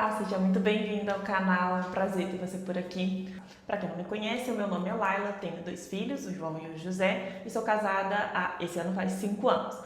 Olá, seja muito bem-vindo ao canal, é um prazer ter você por aqui. Para quem não me conhece, o meu nome é Laila, tenho 2 filhos, o João e o José, e sou casada esse ano faz 5 anos.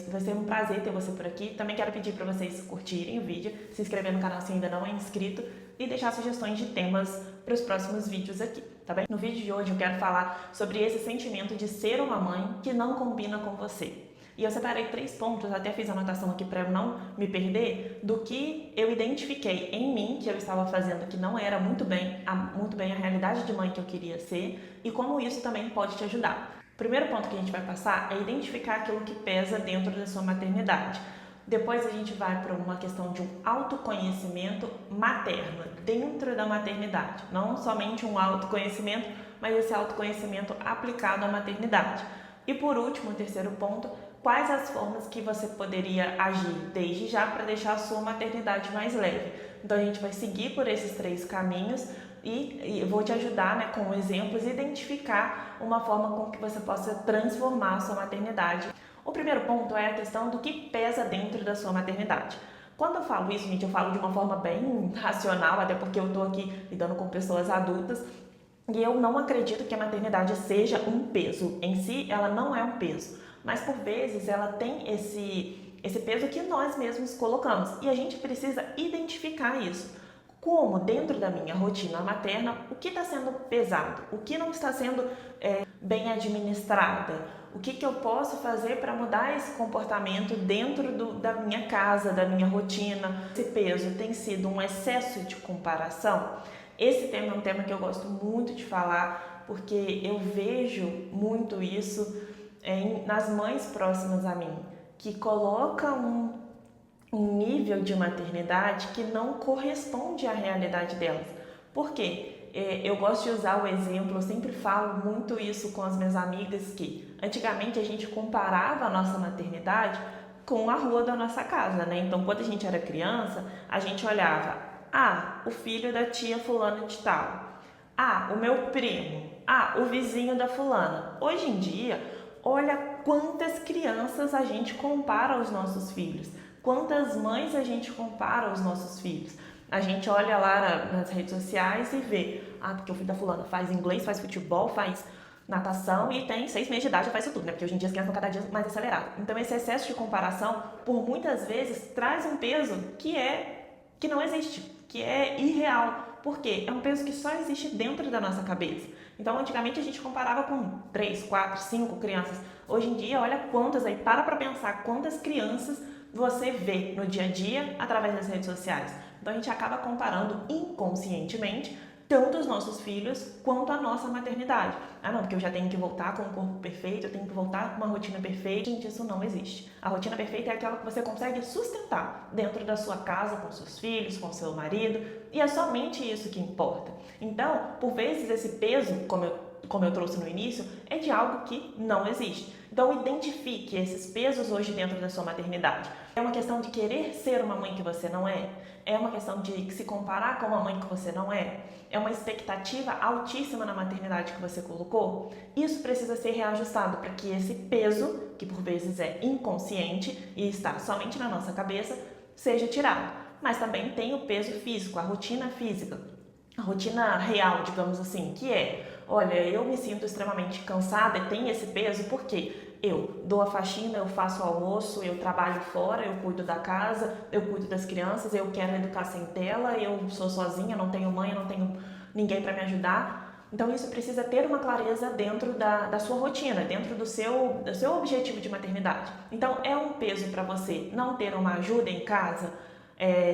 Vai ser um prazer ter você por aqui. Também quero pedir para vocês curtirem o vídeo, se inscrever no canal se ainda não é inscrito e deixar sugestões de temas para os próximos vídeos aqui, tá bem? No vídeo de hoje eu quero falar sobre esse sentimento de ser uma mãe que não combina com você. E eu separei 3 pontos, até fiz anotação aqui para eu não me perder, do que eu identifiquei em mim, que eu estava fazendo que não era muito bem a realidade de mãe que eu queria ser, e como isso também pode te ajudar. O primeiro ponto que a gente vai passar é identificar aquilo que pesa dentro da sua maternidade. Depois a gente vai para uma questão de um autoconhecimento materno, dentro da maternidade. Não somente um autoconhecimento, mas esse autoconhecimento aplicado à maternidade. E por último, o terceiro ponto, quais as formas que você poderia agir desde já para deixar a sua maternidade mais leve. Então a gente vai seguir por esses 3 caminhos e eu vou te ajudar, com exemplos, identificar uma forma com que você possa transformar a sua maternidade. O primeiro ponto é a questão do que pesa dentro da sua maternidade. Quando eu falo isso, gente, eu falo de uma forma bem racional, até porque eu estou aqui lidando com pessoas adultas, e eu não acredito que a maternidade seja um peso. Em si, ela não é um peso. Mas, por vezes, ela tem esse peso que nós mesmos colocamos. E a gente precisa identificar isso. Como, dentro da minha rotina materna, o que está sendo pesado? O que não está sendo bem administrada? O que eu posso fazer para mudar esse comportamento dentro da minha casa, da minha rotina? Esse peso tem sido um excesso de comparação? Esse tema é um tema que eu gosto muito de falar, porque eu vejo muito isso nas mães próximas a mim, que colocam um nível de maternidade que não corresponde à realidade delas. Por quê? Eu gosto de usar o exemplo, eu sempre falo muito isso com as minhas amigas, que antigamente a gente comparava a nossa maternidade com a rua da nossa casa, né? Então, quando a gente era criança, a gente olhava, o filho da tia fulana de tal, o meu primo, o vizinho da fulana. Hoje em dia, olha quantas crianças a gente compara aos nossos filhos, quantas mães a gente compara aos nossos filhos. A gente olha lá nas redes sociais e vê, porque o filho da fulana faz inglês, faz futebol, faz natação e tem 6 meses de idade, já faz isso tudo, né? Porque hoje em dia as crianças estão cada dia mais aceleradas. Então esse excesso de comparação, por muitas vezes, traz um peso que não existe, que é irreal. Por quê? É um peso que só existe dentro da nossa cabeça. Então, antigamente a gente comparava com 3, 4, 5 crianças. Hoje em dia, olha quantas aí, para pensar quantas crianças você vê no dia a dia através das redes sociais. Então, a gente acaba comparando inconscientemente tanto os nossos filhos quanto a nossa maternidade. Não, porque eu já tenho que voltar com um corpo perfeito, eu tenho que voltar com uma rotina perfeita. Gente, isso não existe. A rotina perfeita é aquela que você consegue sustentar dentro da sua casa, com seus filhos, com seu marido, e é somente isso que importa. Então, por vezes, esse peso, como eu trouxe no início, é de algo que não existe. Então, identifique esses pesos hoje dentro da sua maternidade. É uma questão de querer ser uma mãe que você não é? É uma questão de se comparar com uma mãe que você não é? É uma expectativa altíssima na maternidade que você colocou? Isso precisa ser reajustado para que esse peso, que por vezes é inconsciente e está somente na nossa cabeça, seja tirado. Mas também tem o peso físico, a rotina física, a rotina real, digamos assim, que é, olha, eu me sinto extremamente cansada e tem esse peso porque eu dou a faxina, eu faço o almoço, eu trabalho fora, eu cuido da casa, eu cuido das crianças, eu quero educar sem tela, eu sou sozinha, não tenho mãe, não tenho ninguém para me ajudar. Então isso precisa ter uma clareza dentro da sua rotina, dentro do seu objetivo de maternidade. Então é um peso para você não ter uma ajuda em casa?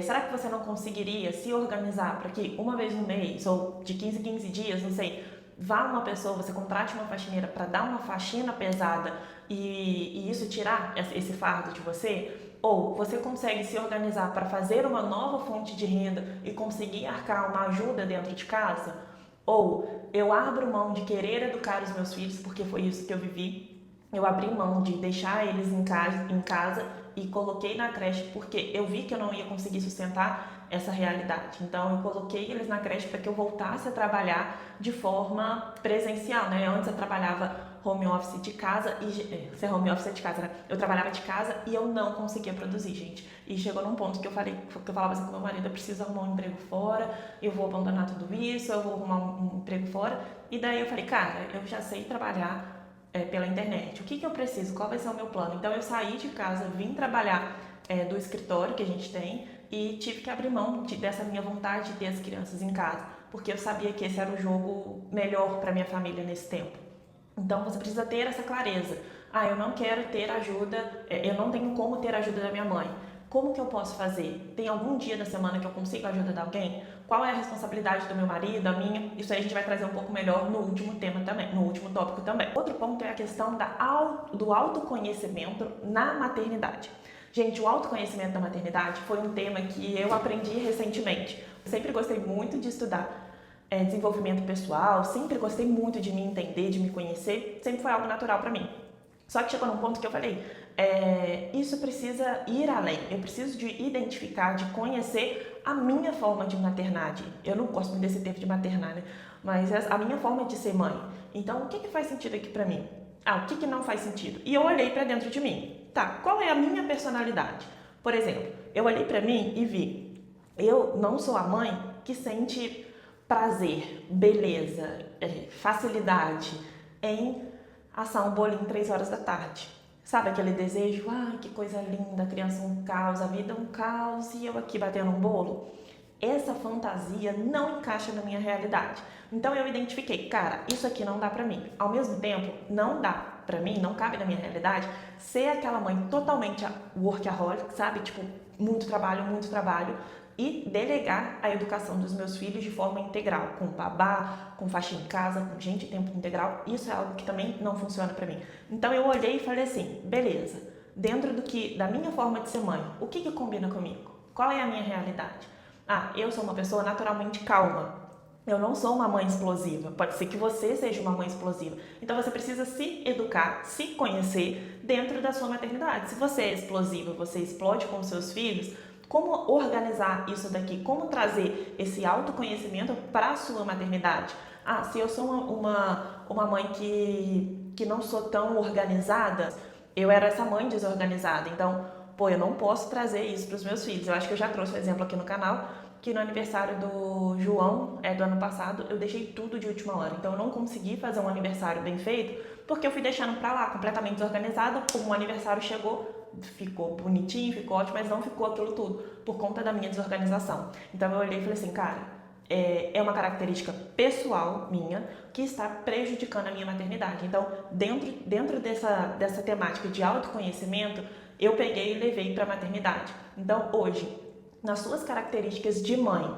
Será que você não conseguiria se organizar para que uma vez no mês ou de 15 em 15 dias, não sei, vá uma pessoa, você contrate uma faxineira para dar uma faxina pesada e isso tirar esse fardo de você? Ou você consegue se organizar para fazer uma nova fonte de renda e conseguir arcar uma ajuda dentro de casa? Ou eu abro mão de querer educar os meus filhos, porque foi isso que eu vivi, eu abri mão de deixar eles em casa e coloquei na creche porque eu vi que eu não ia conseguir sustentar essa realidade. Então eu coloquei eles na creche para que eu voltasse a trabalhar de forma presencial, né? Antes eu trabalhava home office de casa e ser home office de casa, né? Eu trabalhava de casa e eu não conseguia produzir, gente. E chegou num ponto que eu falava assim com meu marido, eu preciso arrumar um emprego fora, eu vou abandonar tudo isso, eu vou arrumar um emprego fora. E daí eu falei, cara, eu já sei trabalhar pela internet. O que eu preciso? Qual vai ser o meu plano? Então eu saí de casa, vim trabalhar do escritório que a gente tem e tive que abrir mão dessa minha vontade de ter as crianças em casa, porque eu sabia que esse era o jogo melhor para minha família nesse tempo. Então você precisa ter essa clareza. Ah, eu não quero ter ajuda, eu não tenho como ter ajuda da minha mãe. Como que eu posso fazer? Tem algum dia da semana que eu consigo a ajuda de alguém? Qual é a responsabilidade do meu marido, a minha? Isso aí a gente vai trazer um pouco melhor no último tema também, no último tópico também. Outro ponto é a questão do autoconhecimento na maternidade. Gente, o autoconhecimento da maternidade foi um tema que eu aprendi recentemente. Eu sempre gostei muito de estudar desenvolvimento pessoal, sempre gostei muito de me entender, de me conhecer, sempre foi algo natural para mim. Só que chegou num ponto que eu falei, isso precisa ir além, eu preciso de identificar, de conhecer a minha forma de maternar. Eu não gosto muito desse termo de maternar, né? Mas a minha forma de ser mãe. Então, o que faz sentido aqui pra mim? O que não faz sentido? E eu olhei pra dentro de mim. Tá, qual é a minha personalidade? Por exemplo, eu olhei pra mim e vi, eu não sou a mãe que sente prazer, beleza, facilidade em assar um bolinho 3 horas da tarde. Sabe aquele desejo? Que coisa linda, a criança um caos, a vida um caos e eu aqui batendo um bolo. Essa fantasia não encaixa na minha realidade. Então eu identifiquei, cara, isso aqui não dá pra mim. Ao mesmo tempo, não dá pra mim, não cabe na minha realidade ser aquela mãe totalmente workaholic, sabe? Tipo, muito trabalho, e delegar a educação dos meus filhos de forma integral, com babá, com faixa em casa, com gente em tempo integral. Isso é algo que também não funciona pra mim. Então eu olhei e falei assim, beleza, dentro da minha forma de ser mãe, o que combina comigo? Qual é a minha realidade? Eu sou uma pessoa naturalmente calma. Eu não sou uma mãe explosiva. Pode ser que você seja uma mãe explosiva. Então você precisa se educar, se conhecer dentro da sua maternidade. Se você é explosiva, você explode com os seus filhos, como organizar isso daqui? Como trazer esse autoconhecimento para a sua maternidade? Se eu sou uma mãe que não sou tão organizada, eu era essa mãe desorganizada. Então, eu não posso trazer isso para os meus filhos. Eu acho que eu já trouxe um exemplo aqui no canal, que no aniversário do João, do ano passado, eu deixei tudo de última hora. Então, eu não consegui fazer um aniversário bem feito, porque eu fui deixando para lá, completamente desorganizada. Como o aniversário chegou, ficou bonitinho, ficou ótimo, mas não ficou aquilo tudo, por conta da minha desorganização. Então, eu olhei e falei assim, cara, é uma característica pessoal minha que está prejudicando a minha maternidade. Então, dentro dessa temática de autoconhecimento, eu peguei e levei para a maternidade. Então, hoje, nas suas características de mãe,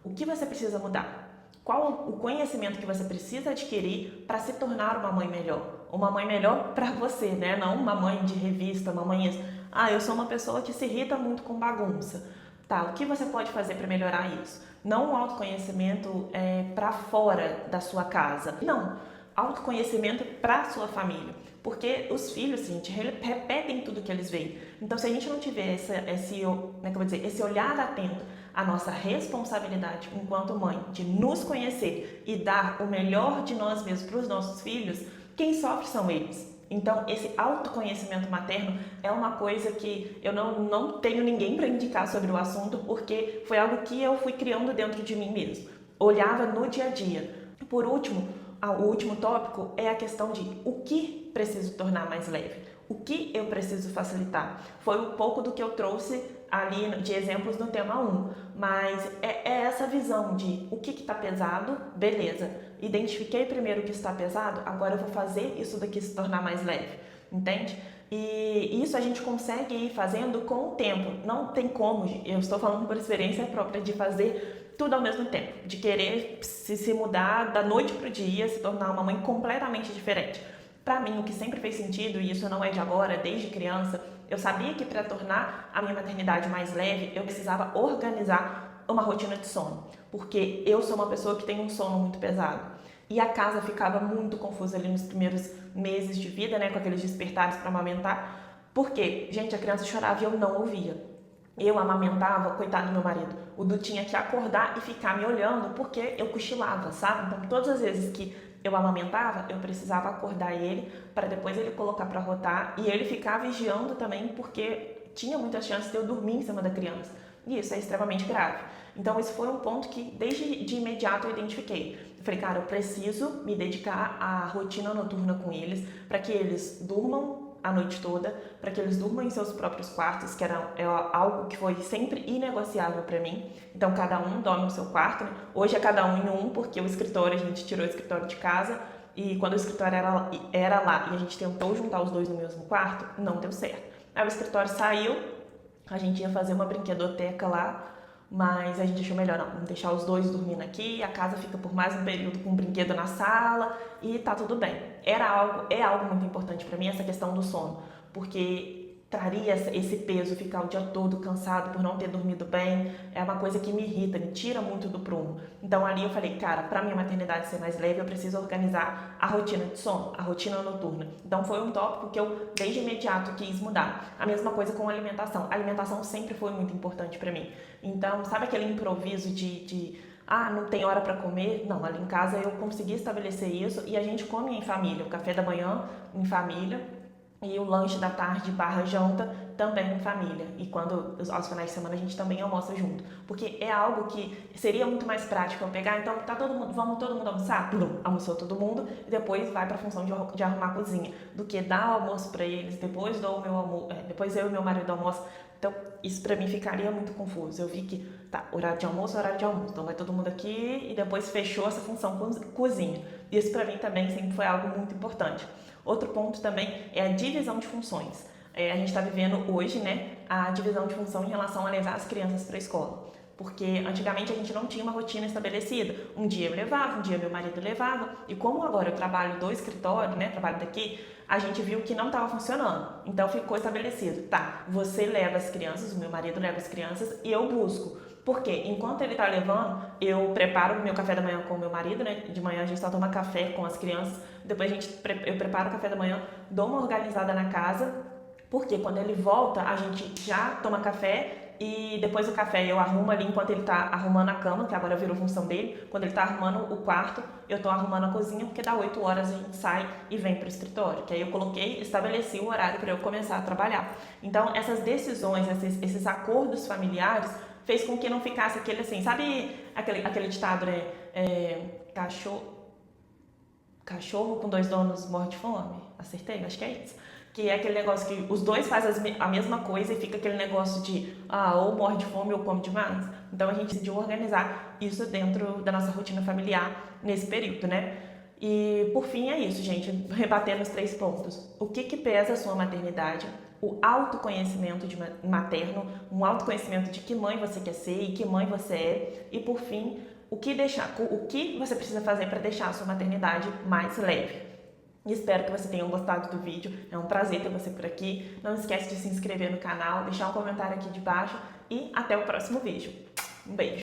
o que você precisa mudar? Qual o conhecimento que você precisa adquirir para se tornar uma mãe melhor? Uma mãe melhor para você, né? Não uma mãe de revista, uma mãe... eu sou uma pessoa que se irrita muito com bagunça. Tá, o que você pode fazer para melhorar isso? Não o autoconhecimento para fora da sua casa. Não, autoconhecimento para a sua família. Porque os filhos, gente, repetem tudo que eles veem. Então, se a gente não tiver esse olhar atento à nossa responsabilidade enquanto mãe de nos conhecer e dar o melhor de nós mesmos para os nossos filhos, quem sofre são eles. Então, esse autoconhecimento materno é uma coisa que eu não tenho ninguém para indicar sobre o assunto, porque foi algo que eu fui criando dentro de mim mesmo. Olhava no dia a dia. Por último, o último tópico é a questão de o que preciso tornar mais leve, o que eu preciso facilitar. Foi um pouco do que eu trouxe ali de exemplos no tema 1, mas é essa visão de o que está pesado, beleza, identifiquei primeiro o que está pesado, agora eu vou fazer isso daqui se tornar mais leve, entende? E isso a gente consegue ir fazendo com o tempo, não tem como, eu estou falando por experiência própria de fazer tudo ao mesmo tempo, de querer se mudar da noite para o dia, se tornar uma mãe completamente diferente. Para mim, o que sempre fez sentido, e isso não é de agora, desde criança, eu sabia que para tornar a minha maternidade mais leve, eu precisava organizar uma rotina de sono, porque eu sou uma pessoa que tem um sono muito pesado. E a casa ficava muito confusa ali nos primeiros meses de vida, né, com aqueles despertares para amamentar, porque, gente, a criança chorava e eu não ouvia. Eu amamentava, coitado do meu marido, o Du tinha que acordar e ficar me olhando porque eu cochilava, sabe? Então, todas as vezes que eu amamentava, eu precisava acordar ele para depois ele colocar para rotar e ele ficar vigiando também porque tinha muita chance de eu dormir em cima da criança. E isso é extremamente grave. Então, esse foi um ponto que, desde de imediato, eu identifiquei. Eu falei, cara, eu preciso me dedicar à rotina noturna com eles, para que eles durmam a noite toda, para que eles durmam em seus próprios quartos, que é algo que foi sempre inegociável para mim. Então, cada um dorme no seu quarto, né? Hoje é cada um em um, porque o escritório, a gente tirou o escritório de casa, e quando o escritório era lá e a gente tentou juntar os dois no mesmo quarto, não deu certo. Aí o escritório saiu, a gente ia fazer uma brinquedoteca lá, mas a gente achou melhor não, vamos deixar os dois dormindo aqui, a casa fica por mais um período com um brinquedo na sala e tá tudo bem. É algo muito importante para mim essa questão do sono, porque traria esse peso, ficar o dia todo cansado por não ter dormido bem, é uma coisa que me irrita, me tira muito do prumo. Então ali eu falei, cara, para minha maternidade ser mais leve, eu preciso organizar a rotina de sono, a rotina noturna. Então foi um tópico que eu desde imediato quis mudar. A mesma coisa com a alimentação. A alimentação sempre foi muito importante para mim. Então, sabe aquele improviso não tem hora para comer? Não, ali em casa eu consegui estabelecer isso e a gente come em família, o café da manhã em família e o lanche da tarde / janta também em família. E quando aos finais de semana a gente também almoça junto, porque é algo que seria muito mais prático eu pegar, então vamos todo mundo almoçar? Plum, almoçou todo mundo e depois vai para a função de arrumar a cozinha, do que dar o almoço para eles, depois dou o meu almoço, depois eu e meu marido almoço. Então, isso para mim ficaria muito confuso. Eu vi que, horário de almoço, então vai todo mundo aqui e depois fechou essa função cozinha. Isso para mim também sempre foi algo muito importante. Outro ponto também é a divisão de funções. A gente está vivendo hoje, né, a divisão de função em relação a levar as crianças para a escola. Porque antigamente a gente não tinha uma rotina estabelecida. Um dia eu levava, um dia meu marido levava. E como agora eu trabalho do escritório, né, trabalho daqui, a gente viu que não estava funcionando. Então ficou estabelecido, você leva as crianças, o meu marido leva as crianças e eu busco. Porque enquanto ele está levando, eu preparo o meu café da manhã com o meu marido, né? De manhã a gente só toma café com as crianças. Depois eu preparo o café da manhã, dou uma organizada na casa. Porque quando ele volta, a gente já toma café e depois do café eu arrumo ali enquanto ele tá arrumando a cama, que agora virou função dele. Quando ele tá arrumando o quarto, eu tô arrumando a cozinha, porque dá 8 horas a gente sai e vem pro escritório. Que aí eu estabeleci o horário para eu começar a trabalhar. Então, essas decisões, esses acordos familiares, fez com que não ficasse aquele assim, sabe aquele ditado, né? Cachorro com 2 donos morre de fome? Acertei? Acho que é isso. Que é aquele negócio que os dois fazem a mesma coisa e fica aquele negócio de ou morre de fome ou come demais. Então a gente decidiu organizar isso dentro da nossa rotina familiar nesse período, né? E por fim é isso, gente, rebatendo os 3 pontos. O que pesa a sua maternidade? O autoconhecimento materno, um autoconhecimento de que mãe você quer ser e que mãe você é. E por fim, o que você precisa fazer para deixar a sua maternidade mais leve. Espero que vocês tenham gostado do vídeo, é um prazer ter você por aqui. Não esquece de se inscrever no canal, deixar um comentário aqui de baixo e até o próximo vídeo. Um beijo!